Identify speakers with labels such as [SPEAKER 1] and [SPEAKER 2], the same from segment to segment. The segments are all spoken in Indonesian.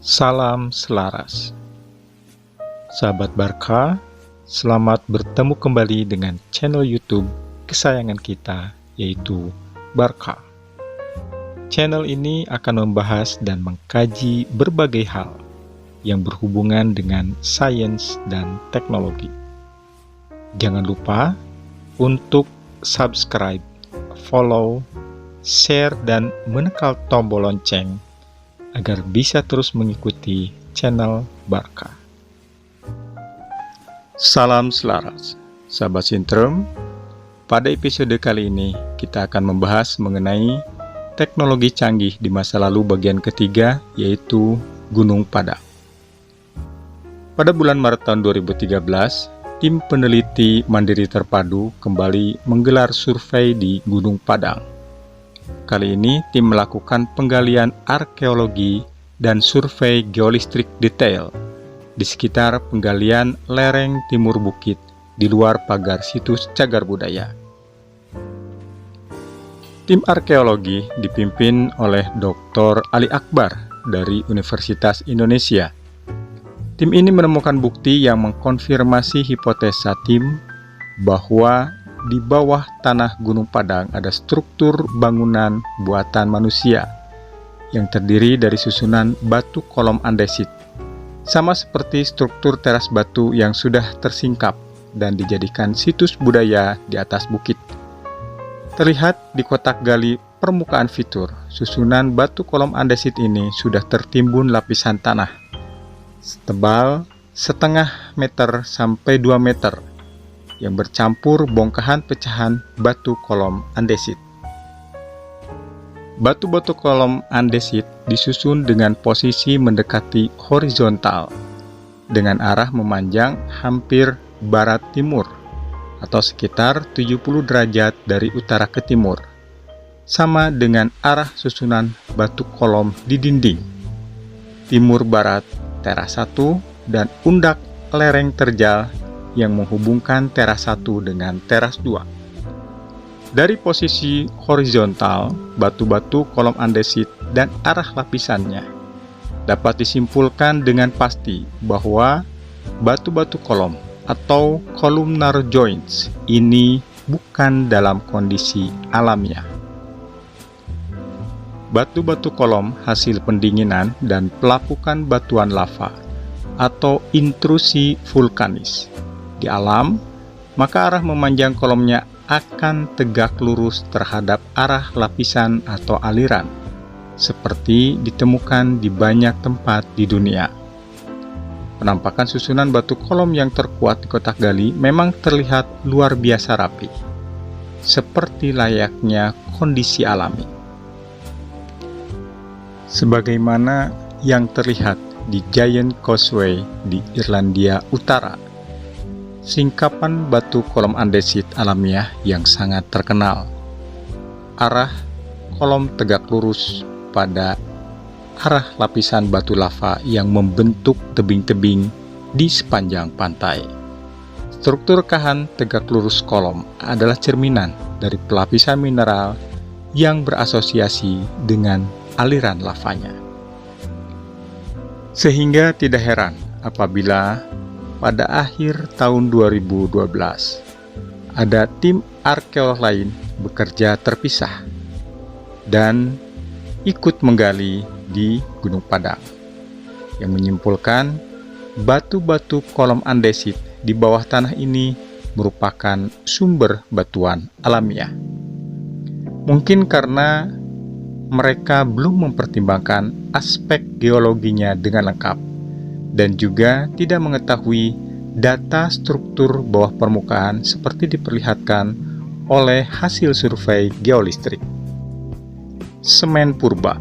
[SPEAKER 1] Salam selaras. Sahabat Barka, selamat bertemu kembali dengan channel YouTube kesayangan kita, yaitu Barka. Channel ini akan membahas dan mengkaji berbagai hal yang berhubungan dengan sains dan teknologi. Jangan lupa untuk subscribe, follow, share, dan menekan tombol lonceng agar bisa terus mengikuti channel Barka. Salam selaras, sahabat Sintrom. Pada episode kali ini kita akan membahas mengenai teknologi canggih di masa lalu bagian ketiga, yaitu Gunung Padang. Pada bulan Maret tahun 2013, tim peneliti Mandiri Terpadu kembali menggelar survei di Gunung Padang. Kali ini tim melakukan penggalian arkeologi dan survei geolistrik detail di sekitar penggalian lereng timur bukit di luar pagar situs Cagar Budaya. Tim arkeologi dipimpin oleh Dr. Ali Akbar dari Universitas Indonesia. Tim ini menemukan bukti yang mengkonfirmasi hipotesa tim bahwa di bawah tanah Gunung Padang ada struktur bangunan buatan manusia yang terdiri dari susunan batu kolom andesit, sama seperti struktur teras batu yang sudah tersingkap dan dijadikan situs budaya di atas bukit. Terlihat di kotak gali permukaan fitur, susunan batu kolom andesit ini sudah tertimbun lapisan tanah setebal setengah meter sampai 2 meter yang bercampur bongkahan pecahan batu kolom andesit. Batu-batu kolom andesit disusun dengan posisi mendekati horizontal dengan arah memanjang hampir barat timur atau sekitar 70 derajat dari utara ke timur, sama dengan arah susunan batu kolom di dinding timur barat teras 1 dan undak lereng terjal yang menghubungkan teras 1 dengan teras 2. Dari posisi horizontal, batu-batu kolom andesit dan arah lapisannya dapat disimpulkan dengan pasti bahwa batu-batu kolom atau columnar joints ini bukan dalam kondisi alamiah. Batu-batu kolom hasil pendinginan dan pelapukan batuan lava atau intrusi vulkanis di alam, maka arah memanjang kolomnya akan tegak lurus terhadap arah lapisan atau aliran, seperti ditemukan di banyak tempat di dunia. Penampakan susunan batu kolom yang terkuat di kotak gali memang terlihat luar biasa rapi, seperti layaknya kondisi alami. Sebagaimana yang terlihat di Giant Causeway di Irlandia Utara, singkapan batu kolom andesit alamiah yang sangat terkenal. Arah kolom tegak lurus pada arah lapisan batu lava yang membentuk tebing-tebing di sepanjang pantai. Struktur kahan tegak lurus kolom adalah cerminan dari pelapisan mineral yang berasosiasi dengan aliran lavanya. Sehingga tidak heran apabila pada akhir tahun 2012 ada tim arkeolog lain bekerja terpisah dan ikut menggali di Gunung Padang yang menyimpulkan batu-batu kolom andesit di bawah tanah ini merupakan sumber batuan alamiah. Mungkin karena mereka belum mempertimbangkan aspek geologinya dengan lengkap dan juga tidak mengetahui data struktur bawah permukaan seperti diperlihatkan oleh hasil survei geolistrik. Semen purba.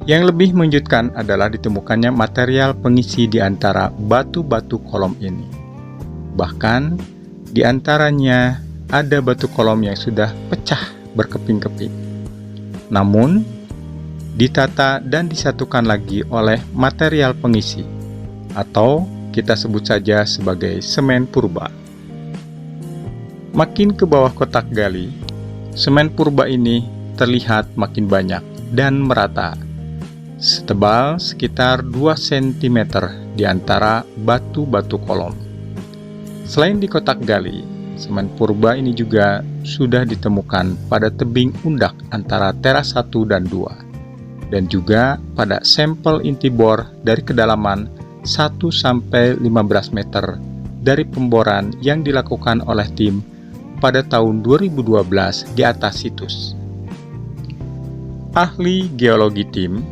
[SPEAKER 1] Yang lebih mengejutkan adalah ditemukannya material pengisi di antara batu-batu kolom ini. Bahkan di antaranya ada batu kolom yang sudah pecah berkeping-keping, namun ditata dan disatukan lagi oleh material pengisi, atau kita sebut saja sebagai semen purba. Makin ke bawah kotak gali, semen purba ini terlihat makin banyak dan merata, setebal sekitar 2 cm di antara batu-batu kolom. Selain di kotak gali, semen purba ini juga sudah ditemukan pada tebing undak antara teras 1 dan 2, dan juga pada sampel inti bor dari kedalaman 1-15 meter dari pemboran yang dilakukan oleh tim pada tahun 2012 di atas situs. Ahli geologi tim,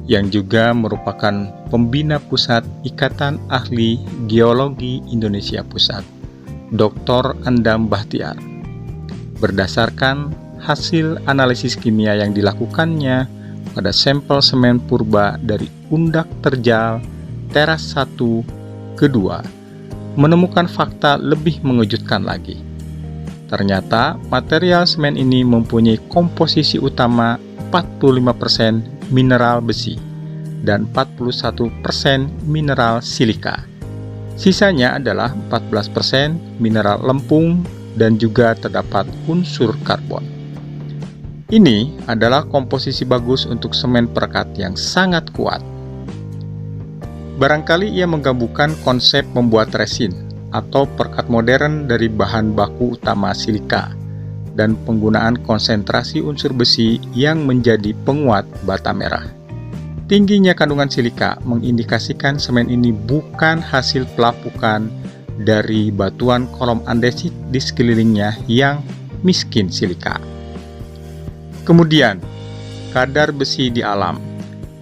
[SPEAKER 1] yang juga merupakan pembina Pusat Ikatan Ahli Geologi Indonesia Pusat, Dr. Andam Bahtiar, berdasarkan hasil analisis kimia yang dilakukannya pada sampel semen purba dari undak terjal teras 1 ke 2, menemukan fakta lebih mengejutkan lagi. Ternyata material semen ini mempunyai komposisi utama 45% mineral besi dan 41% mineral silika. Sisanya adalah 14% mineral lempung dan juga terdapat unsur karbon. Ini adalah komposisi bagus untuk semen perekat yang sangat kuat. Barangkali ia menggabungkan konsep membuat resin atau perekat modern dari bahan baku utama silika dan penggunaan konsentrasi unsur besi yang menjadi penguat bata merah. Tingginya kandungan silika mengindikasikan semen ini bukan hasil pelapukan dari batuan kolom andesit di sekelilingnya yang miskin silika. Kemudian, kadar besi di alam,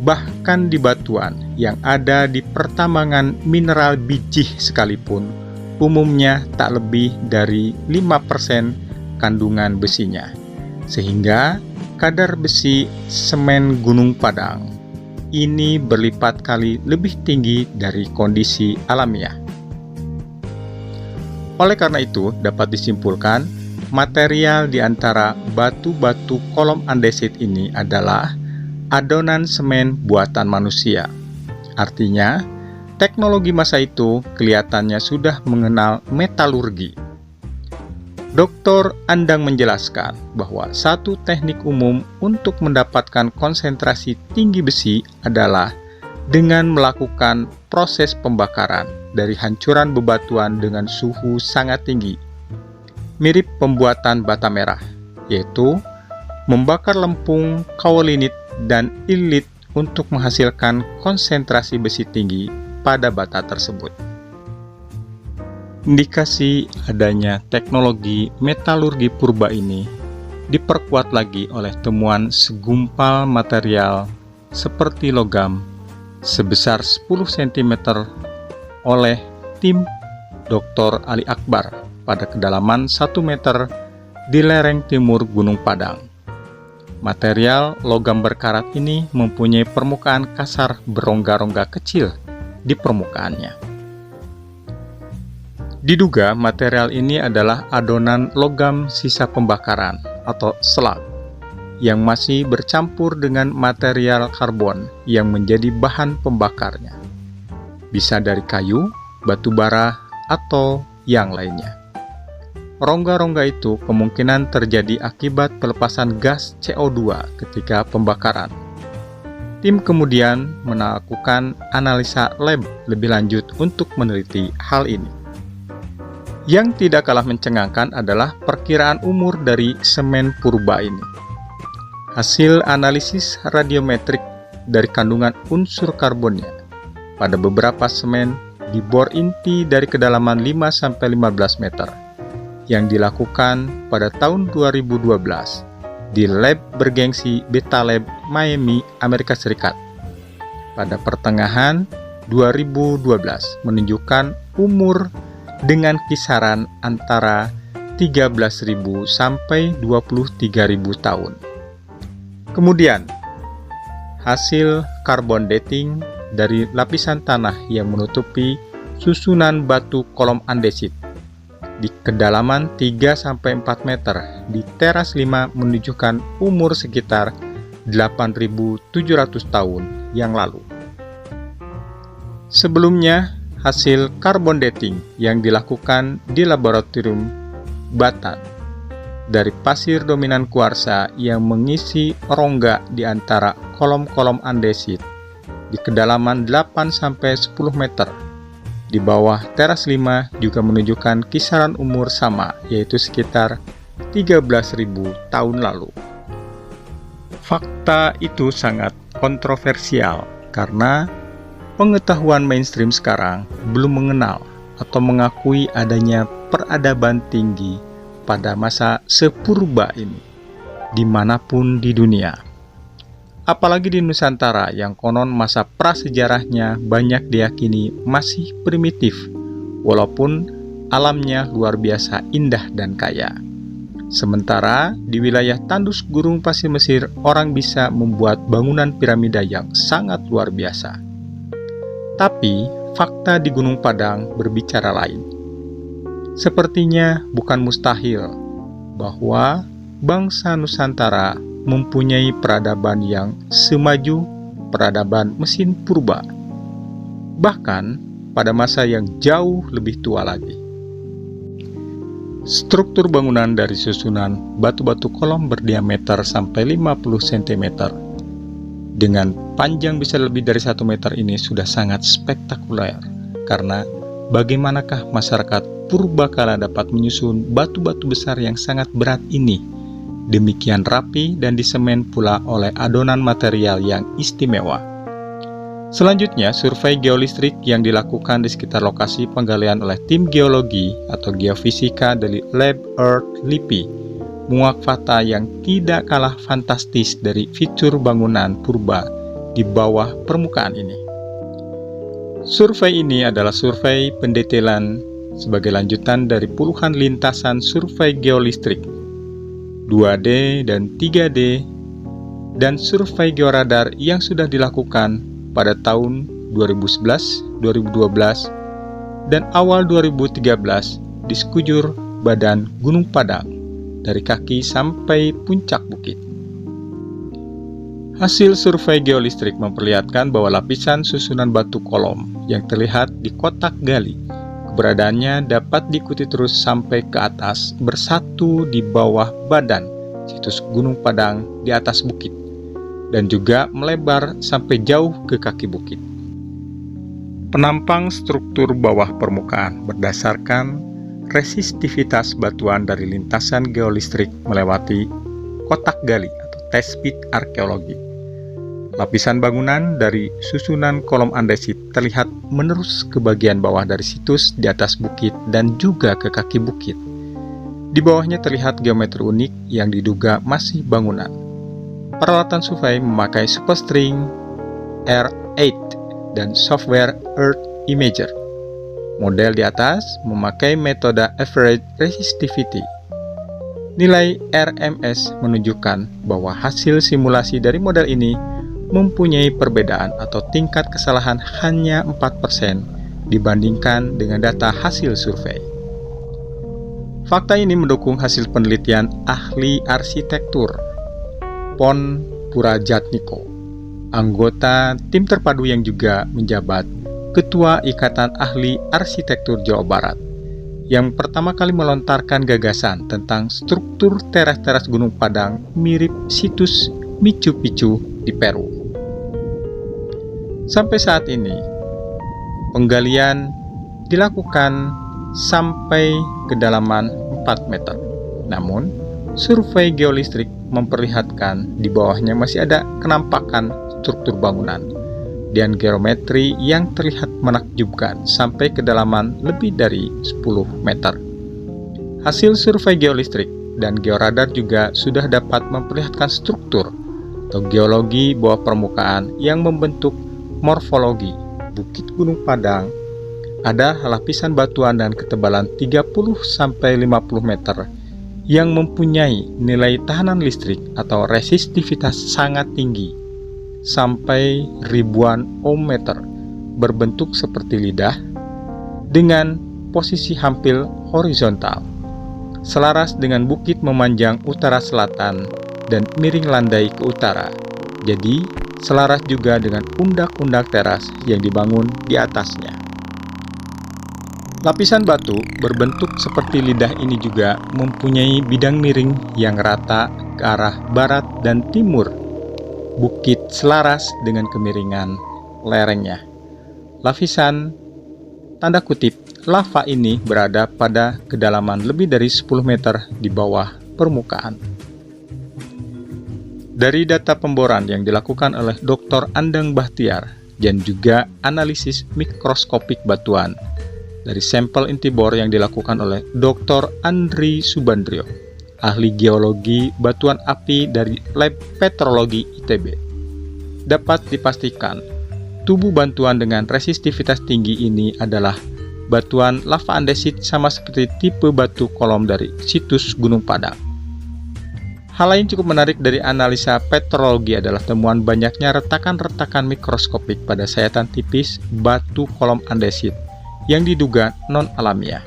[SPEAKER 1] bahkan di batuan yang ada di pertambangan mineral bijih sekalipun, umumnya tak lebih dari 5% kandungan besinya, sehingga kadar besi semen Gunung Padang ini berlipat kali lebih tinggi dari kondisi alamiah. Oleh karena itu, dapat disimpulkan material di antara batu-batu kolom andesit ini adalah adonan semen buatan manusia. Artinya, teknologi masa itu kelihatannya sudah mengenal metalurgi. Dr. Andang menjelaskan bahwa satu teknik umum untuk mendapatkan konsentrasi tinggi besi adalah dengan melakukan proses pembakaran dari hancuran bebatuan dengan suhu sangat tinggi, mirip pembuatan bata merah, yaitu membakar lempung, kaolinit, dan illit untuk menghasilkan konsentrasi besi tinggi pada bata tersebut. Indikasi adanya teknologi metalurgi purba ini diperkuat lagi oleh temuan segumpal material seperti logam sebesar 10 cm oleh tim Dr. Ali Akbar pada kedalaman 1 meter di lereng timur Gunung Padang. Material logam berkarat ini mempunyai permukaan kasar berongga-rongga kecil di permukaannya. Diduga material ini adalah adonan logam sisa pembakaran atau slag yang masih bercampur dengan material karbon yang menjadi bahan pembakarnya. Bisa dari kayu, batu bara, atau yang lainnya. Rongga-rongga itu kemungkinan terjadi akibat pelepasan gas CO2 ketika pembakaran. Tim kemudian melakukan analisa lab lebih lanjut untuk meneliti hal ini. Yang tidak kalah mencengangkan adalah perkiraan umur dari semen purba ini. Hasil analisis radiometrik dari kandungan unsur karbonnya pada beberapa semen di bor inti dari kedalaman 5-15 meter yang dilakukan pada tahun 2012 di lab bergengsi Beta Lab Miami, Amerika Serikat. Pada pertengahan 2012 menunjukkan umur dengan kisaran antara 13.000 sampai 23.000 tahun. Kemudian, hasil carbon dating dari lapisan tanah yang menutupi susunan batu kolom andesit di kedalaman 3-4 meter di teras 5 menunjukkan umur sekitar 8.700 tahun yang lalu. Sebelumnya, hasil carbon dating yang dilakukan di laboratorium Batan dari pasir dominan kuarsa yang mengisi rongga di antara kolom-kolom andesit di kedalaman 8-10 meter. Di bawah teras 5 juga menunjukkan kisaran umur sama, yaitu sekitar 13.000 tahun lalu. Fakta itu sangat kontroversial karena pengetahuan mainstream sekarang belum mengenal atau mengakui adanya peradaban tinggi pada masa sepurba ini, dimanapun di dunia. Apalagi di Nusantara yang konon masa prasejarahnya banyak diyakini masih primitif, walaupun alamnya luar biasa indah dan kaya. Sementara di wilayah tandus gurun pasir Mesir, orang bisa membuat bangunan piramida yang sangat luar biasa. Tapi fakta di Gunung Padang berbicara lain. Sepertinya bukan mustahil bahwa bangsa Nusantara mempunyai peradaban yang semaju peradaban mesin purba, bahkan pada masa yang jauh lebih tua lagi. Struktur bangunan dari susunan batu-batu kolom berdiameter sampai 50 cm dengan panjang bisa lebih dari 1 meter ini sudah sangat spektakuler, karena bagaimanakah masyarakat purbakala dapat menyusun batu-batu besar yang sangat berat ini demikian rapi dan disemen pula oleh adonan material yang istimewa. Selanjutnya, survei geolistrik yang dilakukan di sekitar lokasi penggalian oleh tim geologi atau geofisika dari Lab Earth LIPI menguak fakta yang tidak kalah fantastis dari fitur bangunan purba di bawah permukaan ini. Survei ini adalah survei pendetailan sebagai lanjutan dari puluhan lintasan survei geolistrik 2D dan 3D dan survei georadar yang sudah dilakukan pada tahun 2011, 2012, dan awal 2013 di sekujur badan Gunung Padang dari kaki sampai puncak bukit. Hasil survei geolistrik memperlihatkan bahwa lapisan susunan batu kolom yang terlihat di kotak gali keberadaannya dapat diikuti terus sampai ke atas bersatu di bawah badan situs Gunung Padang di atas bukit dan juga melebar sampai jauh ke kaki bukit. Penampang struktur bawah permukaan berdasarkan resistivitas batuan dari lintasan geolistrik melewati kotak gali atau test pit arkeologi. Lapisan bangunan dari susunan kolom andesit terlihat menerus ke bagian bawah dari situs di atas bukit dan juga ke kaki bukit. Di bawahnya terlihat geometri unik yang diduga masih bangunan. Peralatan survei memakai Superstring R8 dan software Earth Imager. Model di atas memakai metode Average Resistivity. Nilai RMS menunjukkan bahwa hasil simulasi dari model ini mempunyai perbedaan atau tingkat kesalahan hanya 4% dibandingkan dengan data hasil survei. Fakta ini mendukung hasil penelitian ahli arsitektur Pon Purajatniko, anggota tim terpadu yang juga menjabat Ketua Ikatan Ahli Arsitektur Jawa Barat, yang pertama kali melontarkan gagasan tentang struktur teras-teras Gunung Padang mirip situs Machu Picchu di Peru. Sampai saat ini, penggalian dilakukan sampai kedalaman 4 meter. Namun, survei geolistrik memperlihatkan di bawahnya masih ada kenampakan struktur bangunan dan geometri yang terlihat menakjubkan sampai kedalaman lebih dari 10 meter. Hasil survei geolistrik dan georadar juga sudah dapat memperlihatkan struktur atau geologi bawah permukaan yang membentuk morfologi Bukit Gunung Padang. Ada lapisan batuan dan ketebalan 30-50 meter yang mempunyai nilai tahanan listrik atau resistivitas sangat tinggi sampai ribuan ohm meter, berbentuk seperti lidah dengan posisi hampir horizontal, selaras dengan bukit memanjang utara selatan dan miring landai ke utara. Jadi selaras juga dengan undak-undak teras yang dibangun di atasnya. Lapisan batu berbentuk seperti lidah ini juga mempunyai bidang miring yang rata ke arah barat dan timur bukit selaras dengan kemiringan lerengnya. Lapisan tanda kutip lava ini berada pada kedalaman lebih dari 10 meter di bawah permukaan. Dari data pemboran yang dilakukan oleh Dr. Andang Bahtiar dan juga analisis mikroskopik batuan dari sampel inti bor yang dilakukan oleh Dr. Andri Subandrio, ahli geologi batuan api dari Lab Petrologi ITB, dapat dipastikan tubuh batuan dengan resistivitas tinggi ini adalah batuan lava andesit sama seperti tipe batu kolom dari situs Gunung Padang. Hal lain cukup menarik dari analisa petrologi adalah temuan banyaknya retakan-retakan mikroskopik pada sayatan tipis batu kolom andesit yang diduga non-alamiah.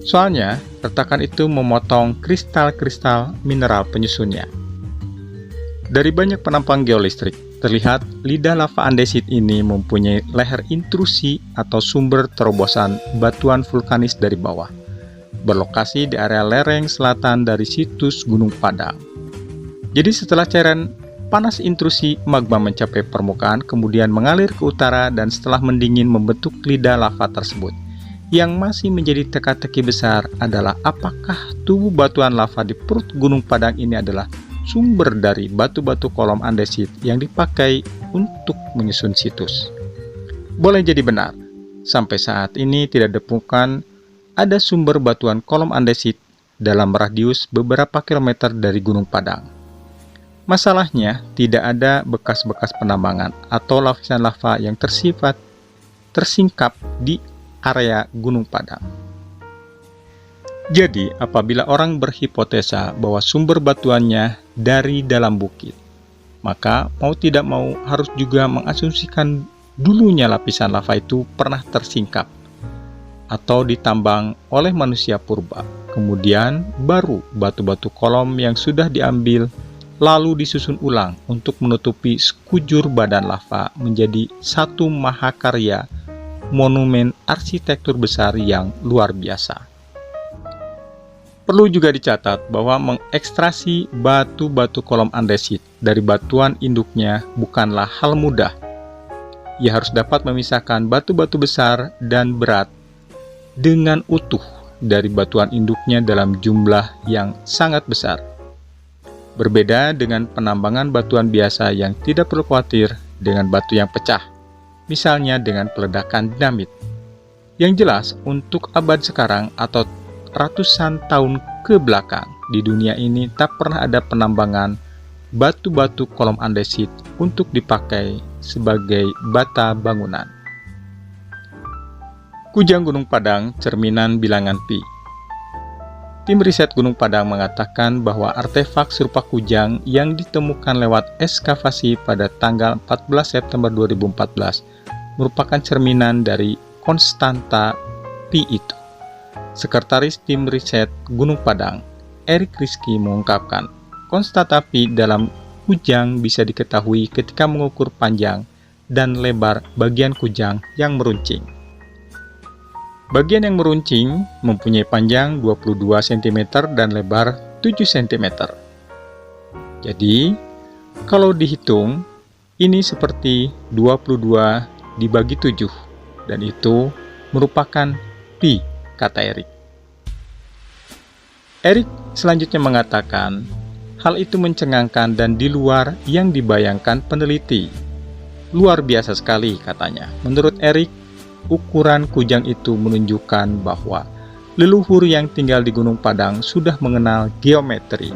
[SPEAKER 1] Soalnya, retakan itu memotong kristal-kristal mineral penyusunnya. Dari banyak penampang geolistrik, terlihat lidah lava andesit ini mempunyai leher intrusi atau sumber terobosan batuan vulkanis dari bawah, berlokasi di area lereng selatan dari situs Gunung Padang. Jadi setelah cairan panas intrusi magma mencapai permukaan, kemudian mengalir ke utara dan setelah mendingin membentuk lidah lava tersebut. Yang masih menjadi teka-teki besar adalah apakah tubuh batuan lava di perut Gunung Padang ini adalah sumber dari batu-batu kolom andesit yang dipakai untuk menyusun situs. Boleh jadi benar, sampai saat ini tidak ditemukan ada sumber batuan kolom andesit dalam radius beberapa kilometer dari Gunung Padang. Masalahnya, tidak ada bekas-bekas penambangan atau lapisan lava yang tersingkap di area Gunung Padang. Jadi, apabila orang berhipotesa bahwa sumber batuannya dari dalam bukit, maka mau tidak mau harus juga mengasumsikan dulunya lapisan lava itu pernah tersingkap atau ditambang oleh manusia purba. Kemudian baru batu-batu kolom yang sudah diambil lalu disusun ulang untuk menutupi sekujur badan lava menjadi satu mahakarya monumen arsitektur besar yang luar biasa. Perlu juga dicatat bahwa mengekstrasi batu-batu kolom andesit dari batuan induknya bukanlah hal mudah. Ia harus dapat memisahkan batu-batu besar dan berat dengan utuh dari batuan induknya dalam jumlah yang sangat besar. Berbeda dengan penambangan batuan biasa yang tidak perlu khawatir dengan batu yang pecah, misalnya dengan peledakan dinamit. Yang jelas, untuk abad sekarang atau ratusan tahun ke belakang, di dunia ini tak pernah ada penambangan batu-batu kolom andesit untuk dipakai sebagai bata bangunan. Kujang Gunung Padang, cerminan bilangan pi. Tim riset Gunung Padang mengatakan bahwa artefak serupa kujang yang ditemukan lewat ekskavasi pada tanggal 14 September 2014 merupakan cerminan dari konstanta pi itu. Sekretaris Tim Riset Gunung Padang, Erik Rizky mengungkapkan, konstanta pi dalam kujang bisa diketahui ketika mengukur panjang dan lebar bagian kujang yang meruncing. Bagian yang meruncing mempunyai panjang 22 cm dan lebar 7 cm. Jadi, kalau dihitung, ini seperti 22 dibagi 7, dan itu merupakan pi, kata Erik. Erik selanjutnya mengatakan, hal itu mencengangkan dan di luar yang dibayangkan peneliti. Luar biasa sekali, katanya. Menurut Erik, ukuran kujang itu menunjukkan bahwa leluhur yang tinggal di Gunung Padang sudah mengenal geometri.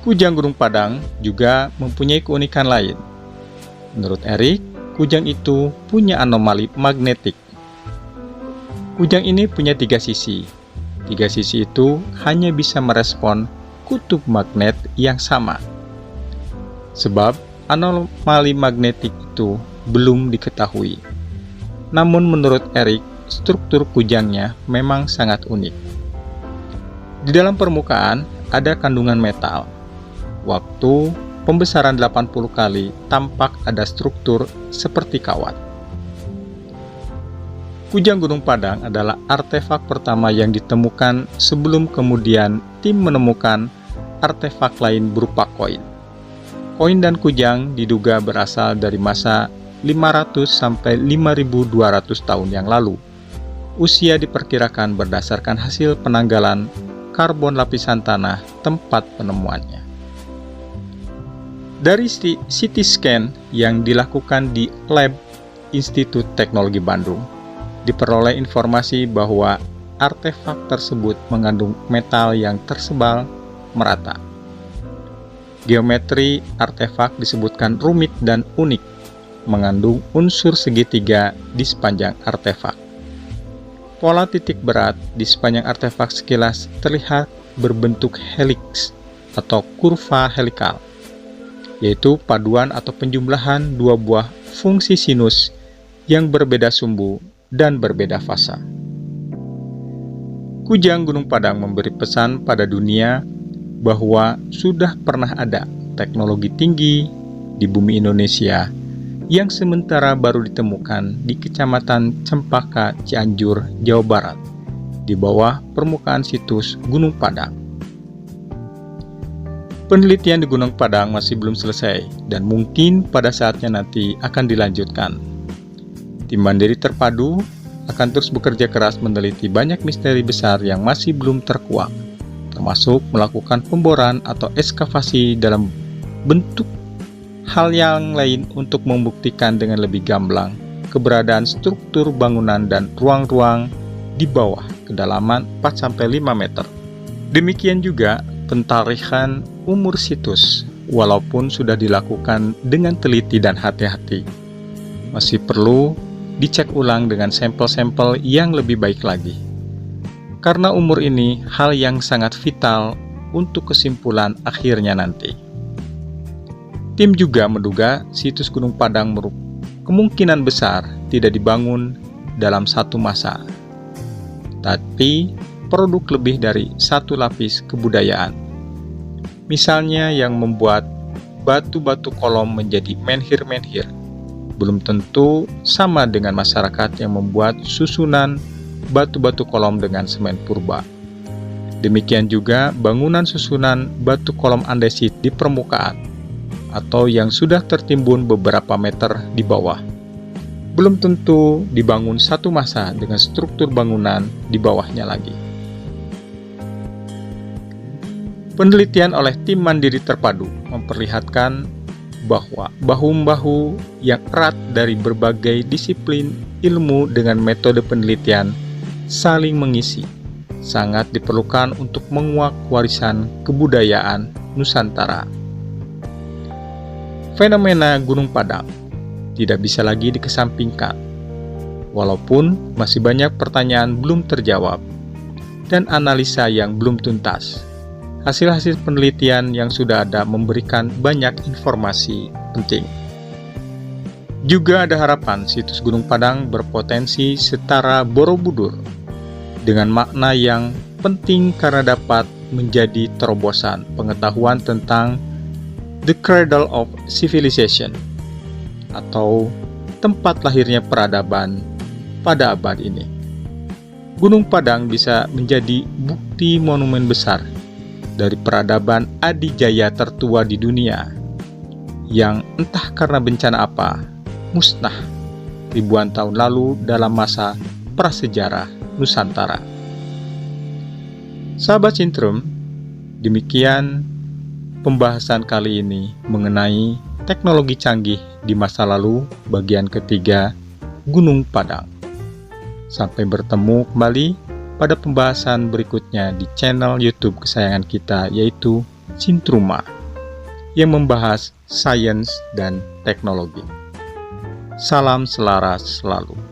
[SPEAKER 1] Kujang Gunung Padang juga mempunyai keunikan lain. Menurut Erik, kujang itu punya anomali magnetik. Kujang ini punya 3 sisi. 3 sisi itu hanya bisa merespon kutub magnet yang sama. Sebab anomali magnetik itu belum diketahui. Namun menurut Erik, struktur kujangnya memang sangat unik. Di dalam permukaan ada kandungan metal. Waktu pembesaran 80 kali tampak ada struktur seperti kawat. Kujang Gunung Padang adalah artefak pertama yang ditemukan sebelum kemudian tim menemukan artefak lain berupa koin. Koin dan kujang diduga berasal dari masa 500 sampai 5.200 tahun yang lalu. Usia diperkirakan berdasarkan hasil penanggalan karbon lapisan tanah tempat penemuannya. Dari CT scan yang dilakukan di Lab Institut Teknologi Bandung, diperoleh informasi bahwa artefak tersebut mengandung metal yang tersebar merata. Geometri artefak disebutkan rumit dan unik, mengandung unsur segitiga di sepanjang artefak. Pola titik berat di sepanjang artefak sekilas terlihat berbentuk heliks atau kurva helikal, yaitu paduan atau penjumlahan dua buah fungsi sinus yang berbeda sumbu dan berbeda fasa. Kujang Gunung Padang memberi pesan pada dunia bahwa sudah pernah ada teknologi tinggi di bumi Indonesia yang sementara baru ditemukan di Kecamatan Cempaka, Cianjur, Jawa Barat, di bawah permukaan situs Gunung Padang. Penelitian di Gunung Padang masih belum selesai dan mungkin pada saatnya nanti akan dilanjutkan. Tim Mandiri Terpadu akan terus bekerja keras meneliti banyak misteri besar yang masih belum terkuak, termasuk melakukan pemboran atau ekskavasi dalam bentuk hal yang lain untuk membuktikan dengan lebih gamblang keberadaan struktur bangunan dan ruang-ruang di bawah kedalaman 4-5 meter. Demikian juga pentarikhan umur situs, walaupun sudah dilakukan dengan teliti dan hati-hati, masih perlu dicek ulang dengan sampel-sampel yang lebih baik lagi. Karena umur ini hal yang sangat vital untuk kesimpulan akhirnya nanti. Tim juga menduga situs Gunung Padang kemungkinan besar tidak dibangun dalam satu masa, tapi produk lebih dari satu lapis kebudayaan. Misalnya yang membuat batu-batu kolom menjadi menhir-menhir, belum tentu sama dengan masyarakat yang membuat susunan batu-batu kolom dengan semen purba. Demikian juga bangunan susunan batu kolom andesit di permukaan, atau yang sudah tertimbun beberapa meter di bawah. Belum tentu dibangun satu masa dengan struktur bangunan di bawahnya lagi. Penelitian oleh Tim Mandiri Terpadu memperlihatkan bahwa bahu-membahu yang erat dari berbagai disiplin ilmu dengan metode penelitian saling mengisi, sangat diperlukan untuk menguak warisan kebudayaan Nusantara. Fenomena Gunung Padang tidak bisa lagi dikesampingkan, walaupun masih banyak pertanyaan belum terjawab dan analisa yang belum tuntas. Hasil-hasil penelitian yang sudah ada memberikan banyak informasi penting. Juga ada harapan situs Gunung Padang berpotensi setara Borobudur, dengan makna yang penting karena dapat menjadi terobosan pengetahuan tentang the cradle of civilization, atau tempat lahirnya peradaban pada abad ini. Gunung Padang bisa menjadi bukti monumen besar dari peradaban adijaya tertua di dunia, yang entah karena bencana apa, musnah ribuan tahun lalu dalam masa prasejarah Nusantara. Sahabat Sintrum, demikian pembahasan kali ini mengenai teknologi canggih di masa lalu bagian ketiga Gunung Padang. Sampai bertemu kembali pada pembahasan berikutnya di channel YouTube kesayangan kita, yaitu Sintruma, yang membahas sains dan teknologi. Salam selaras selalu.